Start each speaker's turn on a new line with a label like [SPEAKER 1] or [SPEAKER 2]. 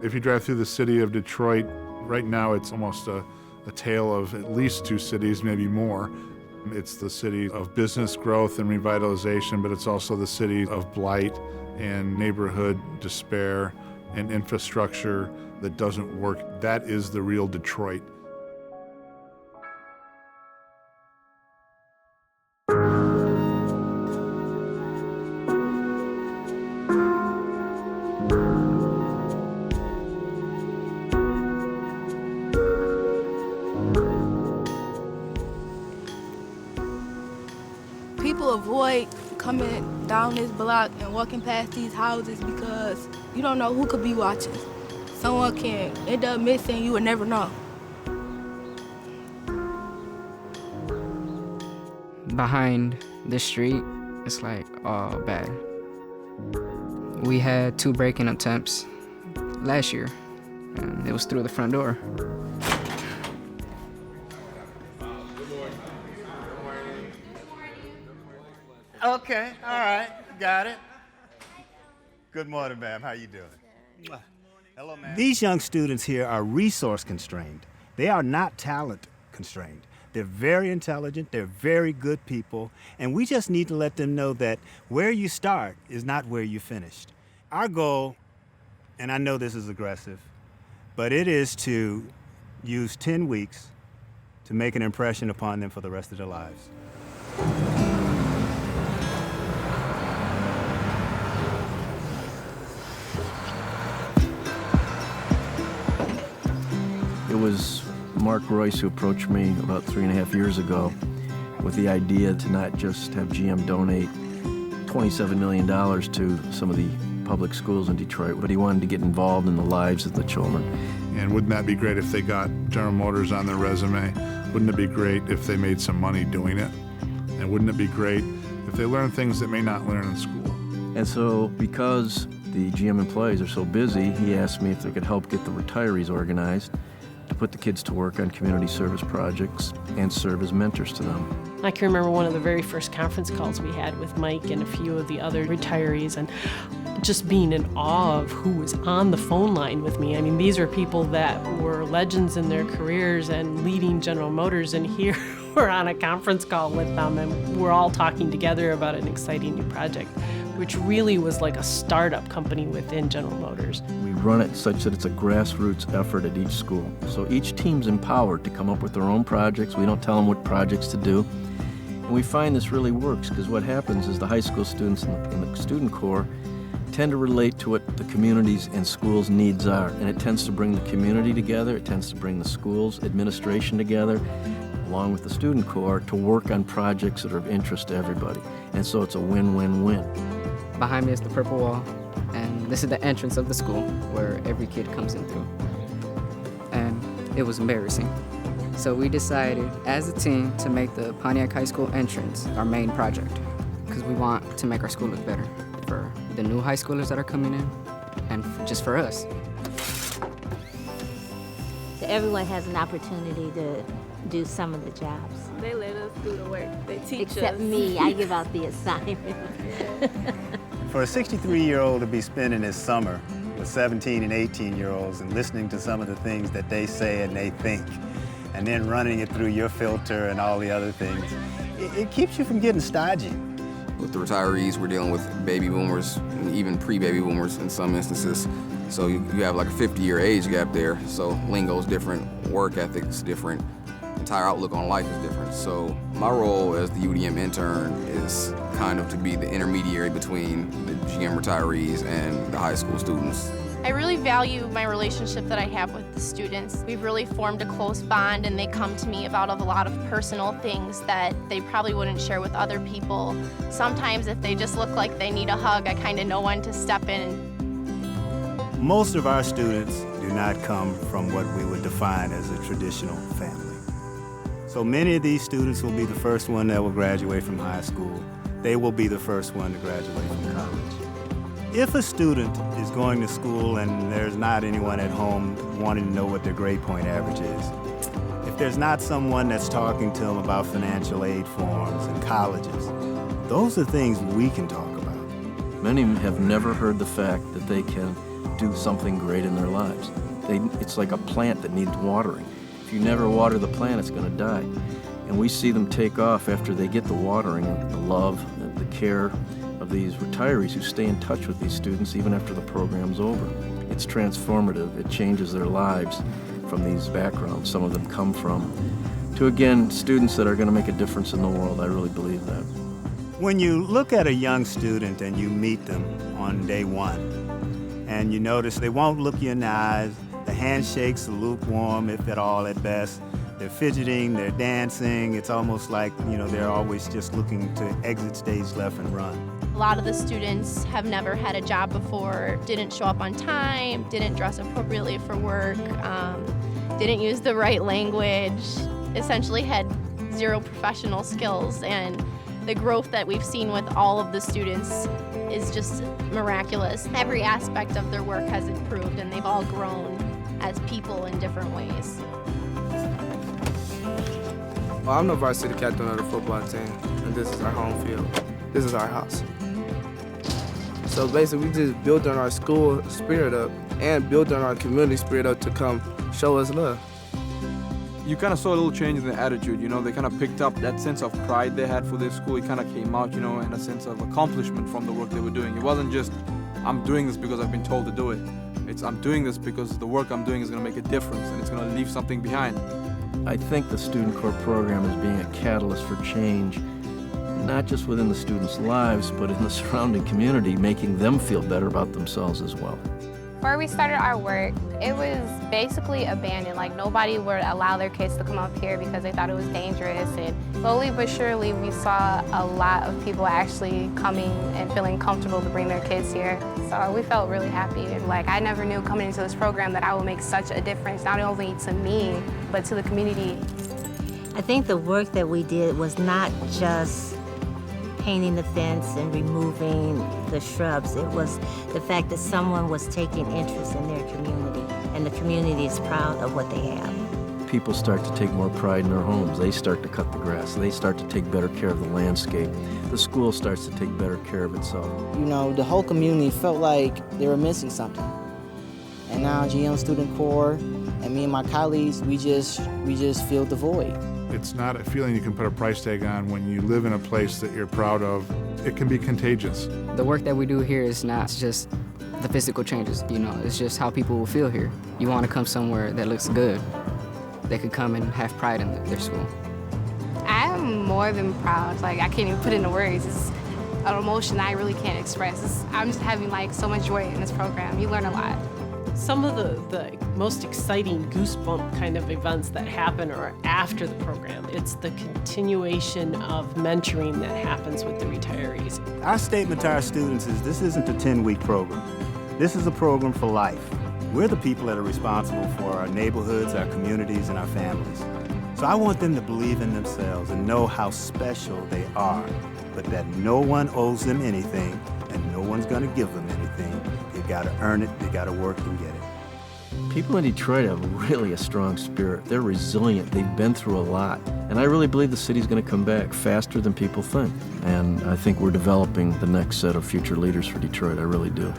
[SPEAKER 1] If you drive through the city of Detroit, right now it's almost a tale of at least two cities, maybe more. It's the city of business growth and revitalization, but it's also the city of blight and neighborhood despair and infrastructure that doesn't work. That is the real Detroit.
[SPEAKER 2] People avoid coming down this block and walking past these houses because you don't know who could be watching. Someone can end up missing, you would never know.
[SPEAKER 3] Behind this street, it's like all bad. We had 2 break-in attempts last year, and it was through the front door.
[SPEAKER 4] Okay, all right, got it. Good morning, ma'am. How you doing? Hello, ma'am. These young students here are resource constrained. They are not talent constrained. They're very intelligent, they're very good people, and we just need to let them know that where you start is not where you finished. Our goal, and I know this is aggressive, but it is to use 10 weeks to make an impression upon them for the rest of their lives.
[SPEAKER 5] It was Mark Royce who approached me about 3.5 years ago with the idea to not just have GM donate $27 million to some of the public schools in Detroit, but he wanted to get involved in the lives of the children.
[SPEAKER 1] And wouldn't that be great if they got General Motors on their resume? Wouldn't it be great if they made some money doing it? And wouldn't it be great if they learned things that may not learn in school?
[SPEAKER 5] And so because the GM employees are so busy, he asked me if they could help get the retirees organized to put the kids to work on community service projects and serve as mentors to them.
[SPEAKER 6] I can remember one of the very first conference calls we had with Mike and a few of the other retirees, and just being in awe of who was on the phone line with me. I mean, these are people that were legends in their careers and leading General Motors, and here we're on a conference call with them, and we're all talking together about an exciting new project, which really was like a startup company within General Motors.
[SPEAKER 5] We run it such that it's a grassroots effort at each school. So each team's empowered to come up with their own projects. We don't tell them what projects to do. And we find this really works because what happens is the high school students in the student corps tend to relate to what the communities and schools' needs are. And it tends to bring the community together. It tends to bring the schools' administration together, along with the student corps, to work on projects that are of interest to everybody. And so it's a win-win-win.
[SPEAKER 3] Behind me is the purple wall, and this is the entrance of the school where every kid comes in through. And it was embarrassing. So we decided as a team to make the Pontiac High School entrance our main project, because we want to make our school look better for the new high schoolers that are coming in and just for us.
[SPEAKER 7] Everyone has an opportunity to do some of the jobs.
[SPEAKER 2] They let us do the work. They teach us.
[SPEAKER 7] Except me, I give out the assignment.
[SPEAKER 4] For a 63-year-old to be spending his summer with 17 and 18-year-olds and listening to some of the things that they say and they think, and then running it through your filter and all the other things, it keeps you from getting stodgy.
[SPEAKER 8] With the retirees, we're dealing with baby boomers, and even pre-baby boomers in some instances. So you have like a 50-year age gap there, so lingo's different, work ethic's different, entire outlook on life is different. So my role as the UDM intern is kind of to be the intermediary between the GM retirees and the high school students.
[SPEAKER 9] I really value my relationship that I have with the students. We've really formed a close bond, and they come to me about a lot of personal things that they probably wouldn't share with other people. Sometimes if they just look like they need a hug, I kind of know when to step in.
[SPEAKER 4] Most of our students do not come from what we would define as a traditional family. So many of these students will be the first one that will graduate from high school. They will be the first one to graduate from college. If a student is going to school and there's not anyone at home wanting to know what their grade point average is, if there's not someone that's talking to them about financial aid forms and colleges, those are things we can talk about.
[SPEAKER 5] Many have never heard the fact that they can do something great in their lives. It's like a plant that needs watering. If you never water the plant, it's going to die. And we see them take off after they get the watering, the love, the care of these retirees who stay in touch with these students even after the program's over. It's transformative. It changes their lives from these backgrounds some of them come from to, again, students that are going to make a difference in the world. I really believe that.
[SPEAKER 4] When you look at a young student and you meet them on day one, and you notice they won't look you in the eyes, the handshakes are lukewarm, if at all at best, they're fidgeting, they're dancing, it's almost like, they're always just looking to exit stage left and run.
[SPEAKER 9] A lot of the students have never had a job before, didn't show up on time, didn't dress appropriately for work, didn't use the right language, essentially had zero professional skills, and the growth that we've seen with all of the students is just miraculous. Every aspect of their work has improved, and they've all grown as people in different ways.
[SPEAKER 10] Well, I'm the varsity captain of the football team, and this is our home field. This is our house. So basically, we just built on our school spirit up and built on our community spirit up to come show us love.
[SPEAKER 11] You kind of saw a little change in the attitude, they kind of picked up that sense of pride they had for their school. It kind of came out, and a sense of accomplishment from the work they were doing. It wasn't just, I'm doing this because I've been told to do it. It's, I'm doing this because the work I'm doing is going to make a difference and it's going to leave something behind.
[SPEAKER 5] I think the Student Corps program is being a catalyst for change, not just within the students' lives, but in the surrounding community, making them feel better about themselves as well.
[SPEAKER 12] Before we started our work, it was basically abandoned. Like, nobody would allow their kids to come up here because they thought it was dangerous. And slowly but surely, we saw a lot of people actually coming and feeling comfortable to bring their kids here. So we felt really happy. And I never knew coming into this program that I would make such a difference, not only to me, but to the community.
[SPEAKER 7] I think the work that we did was not just painting the fence and removing the shrubs. It was the fact that someone was taking interest in their community, and the community is proud of what they have.
[SPEAKER 5] People start to take more pride in their homes. They start to cut the grass. They start to take better care of the landscape. The school starts to take better care of itself.
[SPEAKER 13] The whole community felt like they were missing something. And now GM Student Corps and me and my colleagues, we just filled the void.
[SPEAKER 1] It's not a feeling you can put a price tag on when you live in a place that you're proud of. It can be contagious.
[SPEAKER 3] The work that we do here is not just the physical changes, it's just how people will feel here. You want to come somewhere that looks good. They could come and have pride in their school.
[SPEAKER 12] I'm more than proud. I can't even put it into words. It's an emotion I really can't express. I'm just having so much joy in this program. You learn a lot.
[SPEAKER 6] Some of the most exciting goosebump kind of events that happen are after the program. It's the continuation of mentoring that happens with the retirees.
[SPEAKER 4] Our statement to our students is this isn't a 10-week program. This is a program for life. We're the people that are responsible for our neighborhoods, our communities, and our families. So I want them to believe in themselves and know how special they are, but that no one owes them anything and no one's going to give them anything. They got to earn it, they got to work and get it.
[SPEAKER 5] People in Detroit have really a strong spirit. They're resilient. They've been through a lot. And I really believe the city's going to come back faster than people think. And I think we're developing the next set of future leaders for Detroit. I really do.